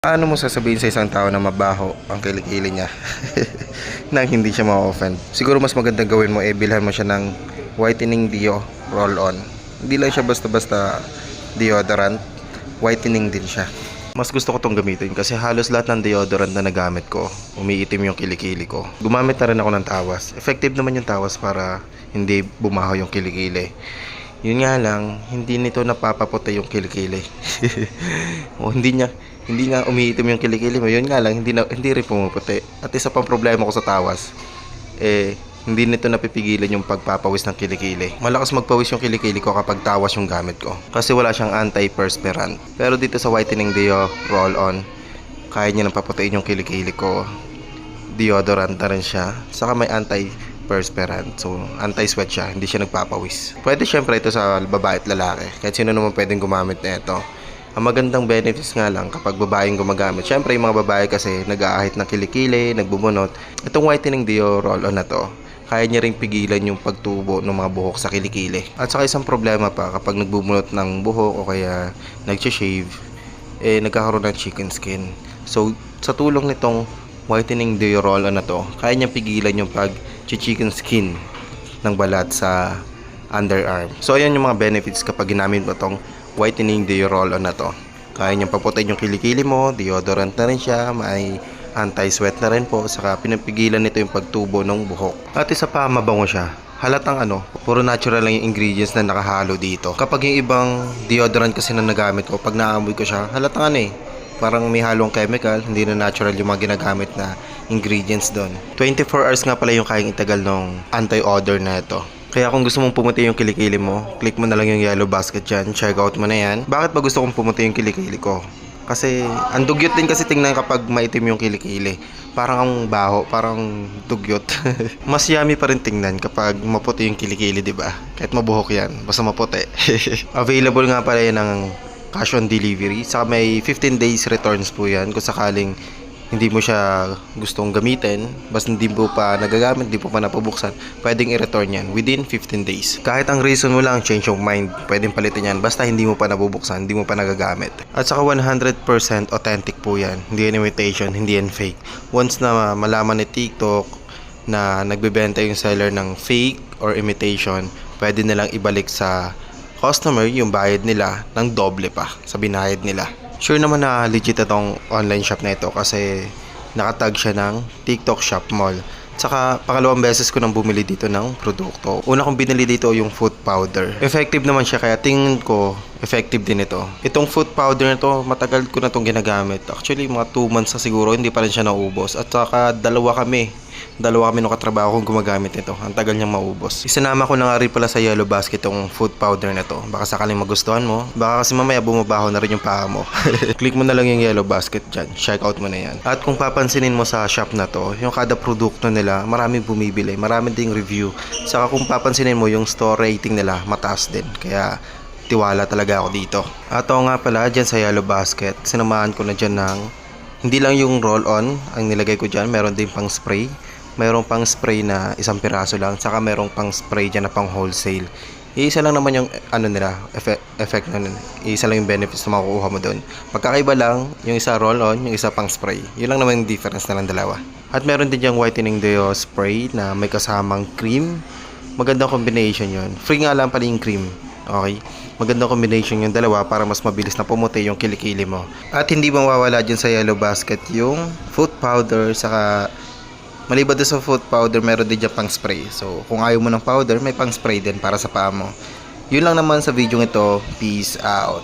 Ano mo sasabihin sa isang tao na mabaho ang kilikili niya nang hindi siya ma-offend? Siguro mas magandang gawin mo bilhan mo siya ng whitening deo roll-on. Hindi lang siya basta-basta deodorant, whitening din siya. Mas gusto ko tong gamitin kasi halos lahat ng deodorant na nagamit ko, umiitim yung kilikili ko. Gumamit na rin ako ng tawas. Effective naman yung tawas para hindi bumaho yung kilikili. Yun nga lang, hindi nito napapaputi yung kilikili. O hindi nga umiitim yung kilikili mo. Yun nga lang, hindi rin pumuputi. At isa pang problema ko sa tawas, hindi nito napipigilan yung pagpapawis ng kilikili. Malakas magpawis yung kilikili ko kapag tawas yung gamit ko. Kasi wala siyang anti-perspirant. Pero dito sa whitening deo roll-on, kaya niya nang paputiin yung kilikili ko. Deodorant na rin siya. Saka may anti-perspirant. So, anti-sweat siya. Hindi siya nagpapawis. Pwede syempre ito sa babae at lalaki. Kahit sino naman pwedeng gumamit na ito. Ang magandang benefits nga lang kapag babaeng gumagamit. Syempre yung mga babae kasi nag-aahit ng kilikili, nagbubunot. Itong whitening deo roll-on na to, kaya niya ring pigilan yung pagtubo ng mga buhok sa kilikili. At saka isang problema pa kapag nagbubunot ng buhok o kaya nag-shave, nagkakaroon ng chicken skin. So sa tulong nitong whitening deo roll-on na to, kaya niya pigilan yung pag-chicken skin ng balat sa underarm. So ayan yung mga benefits kapag ginamit mo tong whitening deo roll-on na to. Kaya niyang paputin yung kilikili mo, deodorant na rin siya, may anti-sweat na rin po, saka pinapigilan nito yung pagtubo ng buhok. At isa pa, mabango siya. Halatang puro natural lang yung ingredients na nakahalo dito. Kapag yung ibang deodorant kasi na nagamit ko, pag naamoy ko siya, halatang parang may halong chemical, hindi na natural yung mga ginagamit na ingredients doon. 24 hours nga pala yung kayang itagal ng anti-odor na ito. Kaya kung gusto mong pumuti yung kilikili mo, click mo na lang yung yellow basket dyan, check out mo na yan. Bakit ba gusto kong pumuti yung kilikili ko? Kasi ang dugyot din kasi tingnan kapag maitim yung kilikili. Parang ang baho, parang dugyot. Mas yummy pa rin tingnan kapag maputi yung kilikili, di ba? Kahit mabuhok yan, basta maputi. Available nga pala yan ng cash on delivery. Saka may 15 days returns po yan kung sakaling hindi mo siya gustong gamitin, basta hindi mo pa nagagamit, hindi mo pa napubuksan, pwedeng i-return yan within 15 days. Kahit ang reason mo lang, change of mind, pwedeng palitin yan, basta hindi mo pa nabubuksan, hindi mo pa nagagamit. At saka 100% authentic po yan, hindi yan imitation, hindi yan fake. Once na malaman ni TikTok na nagbebenta yung seller ng fake or imitation, pwede nilang ibalik sa customer yung bayad nila ng doble pa sa binayad nila. Sure naman na legit itong online shop na ito kasi nakatag siya ng TikTok Shop Mall. Tsaka pangalawang beses ko nang bumili dito ng produkto. Una kong binili dito yung foot powder. Effective naman siya kaya tingin ko effective din ito. Itong foot powder na to, matagal ko na itong ginagamit. Actually mga 2 months na siguro, hindi pa rin siya naubos. At saka dalawa kami nung katrabaho kong gumagamit nito. Ang tagal niyang maubos. Isinama ko na nga rin pala sa yellow basket yung foot powder na to. Baka sakaling magustuhan mo. Baka kasi mamaya bumabaho na rin yung paa mo. Click mo na lang yung yellow basket dyan. Check out mo na yan. At kung papansinin mo sa shop na to, yung kada produkto nila, maraming bumibili. Maraming ding review. Saka kung papansinin mo, yung store rating nila, mataas din. Kaya tiwala talaga ako dito. At oo nga pala, dyan sa yellow basket, sinamahan ko na dyan ng hindi lang yung roll-on ang nilagay ko dyan. Meron din pang spray. Mayroong pang spray na 1 piraso lang, saka mayroong pang spray dyan na pang wholesale. Iisa lang naman yung effect na nun. Iisa lang yung benefits na makukuha mo doon. Magkakaiba lang, yung isa roll-on, yung isa pang spray. Yun lang naman yung difference na lang dalawa. At meron din yung whitening deo spray na may kasamang cream. Magandang combination yun. Free nga lang pala yung cream. Okay? Magandang combination yung dalawa para mas mabilis na pumuti yung kilikili mo. At hindi mawawala dyan sa yellow basket yung foot powder, saka maliban doon sa foot powder, meron din dyan pang spray. So, kung ayaw mo ng powder, may pang spray din para sa paa mo. Yun lang naman sa video ito. Peace out.